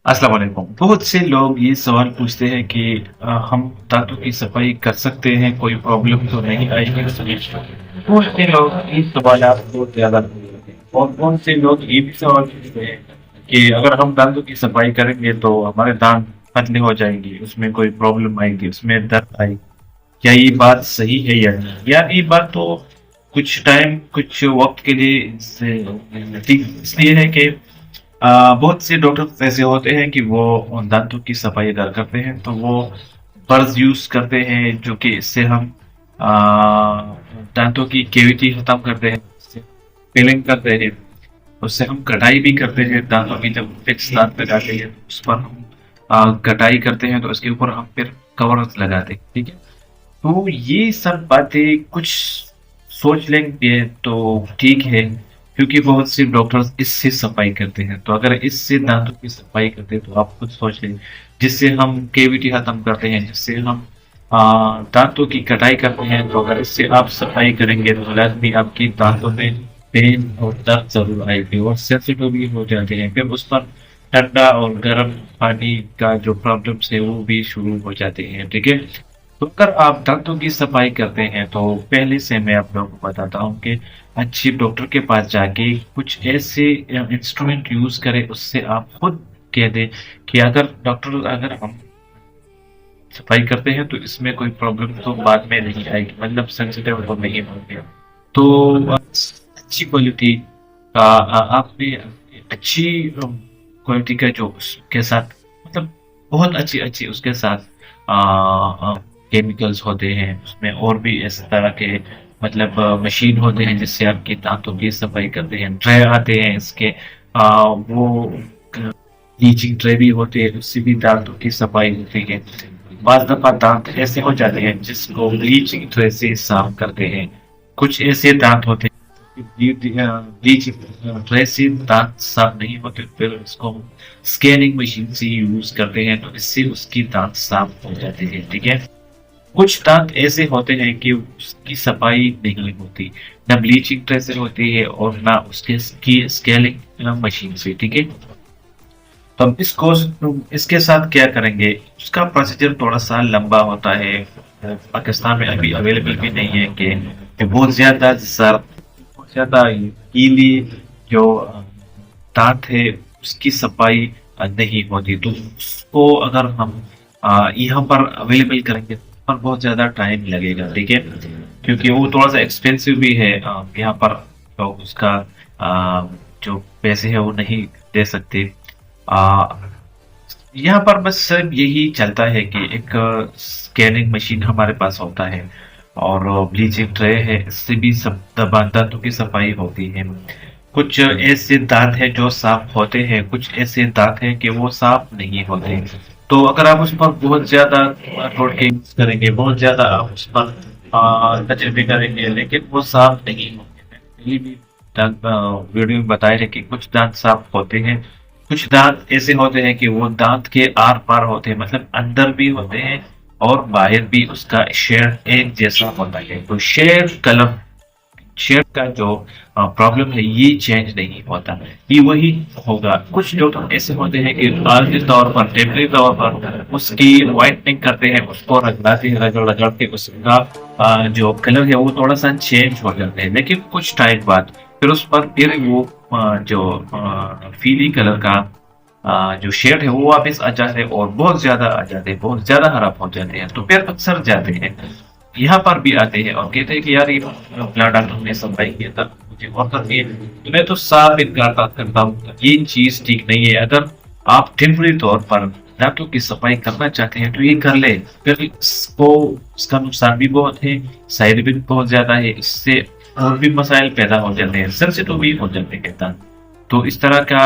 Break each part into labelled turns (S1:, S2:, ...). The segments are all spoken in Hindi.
S1: अस्सलाम वालेकुम। बहुत से लोग ये सवाल पूछते हैं कि हम दांतों की सफाई कर सकते हैं, कोई प्रॉब्लम तो नहीं आएगी उसमें? बहुत से लोग ये सवालात बहुत ज़्यादा पूछते हैं और बहुत से लोग ये भी सवाल पूछते हैं कि अगर हम दांतों की सफाई करेंगे तो हमारे दांत पतले हो जाएंगे, उसमें कोई प्रॉब्लम आएगी, उसमें दर्द आएगी। क्या ये बात सही है या नहीं? यार ये बात तो कुछ टाइम, कुछ वक़्त के लिए ठीक इसलिए है कि बहुत से डॉक्टर्स ऐसे होते हैं कि वो दांतों की सफाई अगर करते हैं तो वो ब्रश यूज़ करते हैं, जो कि इससे हम दांतों की कैविटी खत्म करते हैं, उससे फिलिंग करते हैं, उससे हम कटाई भी करते हैं। दांतों की जब फिक्स दांत लगाते हैं उस पर हम कटाई करते हैं तो उसके ऊपर हम फिर कवर लगाते हैं, ठीक है। तो ये सब बातें कुछ सोच लेंगे तो ठीक है, क्योंकि बहुत से डॉक्टर्स इससे सफाई करते हैं। तो अगर इससे दांतों की सफाई करते हैं तो आप खुद सोच लें, जिससे हम कैविटी खत्म करते हैं, जिससे हम दांतों की कटाई करते हैं, तो अगर इससे आप सफाई करेंगे तो लाजमी आपकी दांतों में पेन और दर्द जरूर आएगी और सेंसिटिव भी हो जाते हैं। फिर उस पर ठंडा और गर्म पानी का जो प्रॉब्लम्स है वो भी शुरू हो जाते हैं, ठीक है। तो अगर आप दांतों की सफाई करते हैं तो पहले से मैं आप लोगों को बताता हूँ कि अच्छी डॉक्टर के पास जाके कुछ ऐसे इंस्ट्रूमेंट यूज करें, उससे आप खुद कह दें कि अगर हम सफाई करते हैं तो इसमें कोई प्रॉब्लम तो बाद में नहीं आएगी, मतलब सेंसिटिव तो नहीं होंगे। तो अच्छी क्वालिटी का आपने अच्छी क्वालिटी का जो उसके साथ, मतलब बहुत अच्छी अच्छी उसके साथ केमिकल्स होते हैं उसमें, और भी इस तरह के मतलब मशीन होते हैं जिससे आपके दांतों की सफाई करते हैं। ट्रे आते हैं इसके, वो ब्लीचिंग ट्रे भी होते हैं, उससे भी दांतों की सफाई होती है। बाज़ दफ़ा दांत ऐसे हो जाते हैं जिसको ब्लीचिंग ट्रे से साफ करते हैं। कुछ ऐसे दांत होते हैं ब्लीचिंग ट्रे से दांत साफ नहीं होते, फिर उसको स्कैनिंग मशीन से यूज करते हैं तो इससे उसकी दांत साफ हो जाते हैं, ठीक है। कुछ दांत ऐसे होते हैं कि उसकी सफाई नहीं होती, ना ब्लीचिंग ट्रे से होती है और ना उसके स्केलिंग मशीन से, ठीक है। तो हम इसके साथ क्या करेंगे, उसका प्रोसीजर थोड़ा सा लंबा होता है। पाकिस्तान में अभी अवेलेबल भी नहीं है कि बहुत ज्यादा सर्द, बहुत ज्यादा गीली जो दांत है उसकी सफाई नहीं होती। तो उसको अगर हम यहाँ पर अवेलेबल करेंगे तो पर बहुत ज्यादा टाइम लगेगा, ठीक है, क्योंकि वो थोड़ा सा एक्सपेंसिव भी है यहाँ पर। तो उसका जो पैसे है वो नहीं दे सकते। आ, यहाँ पर बस सिर्फ यही चलता है कि एक स्कैनिंग मशीन हमारे पास होता है और ब्लीचिंग ट्रे है, इससे भी सब दांतों की सफाई होती है। कुछ ऐसे दांत हैं जो साफ होते हैं, कुछ ऐसे दांत हैं कि वो साफ नहीं होते। तो अगर आप उस पर बहुत ज्यादा रोड के यूज करेंगे, बहुत ज्यादा आप उस पर तजर्बे करेंगे, लेकिन वो साफ नहीं होंगे। मैंने पहले भी दांत वीडियो में बताया है कि कुछ दांत साफ होते हैं, कुछ दांत ऐसे होते हैं कि वो दांत के आर पार होते हैं, मतलब अंदर भी होते हैं और बाहर भी उसका शेड एक जैसा होता है। तो शेड का जो प्रॉब्लम है ये चेंज नहीं होता, ये वही होगा। कुछ डॉक्टर ऐसे होते हैं कि आर्जी तौर पर, टेम्परेरी तौर पर उसकी व्हाइटनिंग करते हैं, उसको रगड़ाते हैं, रगड़ रगड़ के उसका जो कलर है वो थोड़ा सा चेंज हो जाते हैं, लेकिन कुछ टाइम बाद फिर उस पर फिर वो जो पीली कलर का जो शेड है वो वापस आ जाते हैं और बहुत ज्यादा आ जाते हैं, बहुत ज्यादा खराब हो जाते हैं। तो फिर अक्सर जाते हैं, यहाँ पर भी आते हैं और कहते हैं कि यार ये ब्लड डॉक्टर ने सफाई किया था, मुझे और करनी है। तो मैं तो साफ इनकार करता हूँ, ये चीज ठीक नहीं है। अगर आप टेम्परेरी तौर पर दांतों की सफाई करना चाहते हैं तो ये कर ले, फिर इसका नुकसान भी बहुत है, साइड इफेक्ट बहुत ज्यादा है, इससे और भी मसाइल पैदा हो जाते हैं, सेंसिटिव भी हो जाते हैं दांत। तो इस तरह का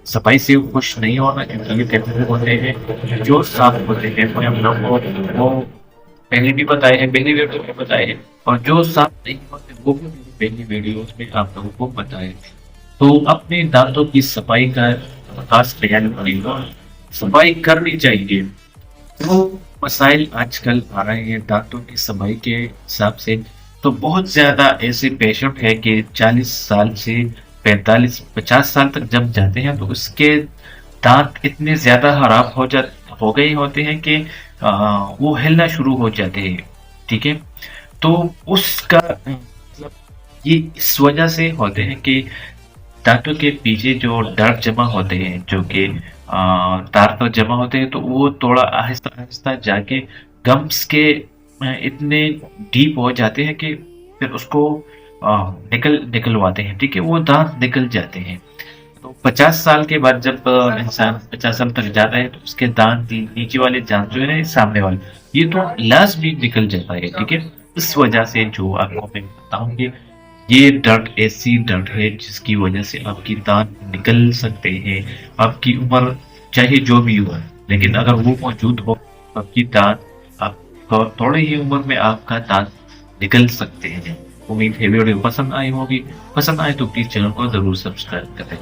S1: सफाई से खुश नहीं होना, क्योंकि ये टेम्परेरी होते हैं जो साफ होते हैं, वो हम लोग को वो पहले भी बताए हैं, पहली वीडियो में बताए हैं, और जो साफ नहीं होते वो भी मैंने पहली वीडियोस में आप लोगों को बताए। तो अपने दांतों की सफाई का खास ख्याल रखिएगा, सफाई करनी चाहिए। तो मसाइल आजकल आ रहे हैं दांतों की सफाई के हिसाब से। तो बहुत ज्यादा ऐसे पेशेंट है कि 40 साल से 45-50 साल तक जब जाते हैं तो उसके दांत इतने ज़्यादा खराब हो गए होते हैं कि वो हिलना शुरू हो जाते हैं, ठीक है? तो उसका मतलब ये इस वजह से होते हैं कि दांतों के पीछे जो डार्क जमा होते हैं, जो कि दांत पर जमा होते हैं, तो वो थोड़ा आहिस्ता-आहिस्ता जाके गम्स के इतने डीप हो जाते हैं कि फिर उसको निकलवाते हैं, ठीक है? वो दांत निकल जाते हैं। तो 50 साल के बाद जब इंसान 50 साल तक जाता है तो उसके दांत नीचे वाले दांत जो है ना सामने वाले ये तो लाश भी निकल जाता है, ठीक है? इस वजह से जो आपको मैं बताऊं कि ये डर्ट ऐसी डर्ट है जिसकी वजह से आपकी दांत निकल सकते हैं। आपकी उम्र चाहे जो भी हो, लेकिन अगर वो मौजूद हो आपकी दांत आप थोड़ी ही उम्र में आपका दांत निकल सकते हैं। उम्मीद है वीडियो पसंद आई होगी। पसंद आए तो प्लीज चैनल को जरूर सब्सक्राइब करें।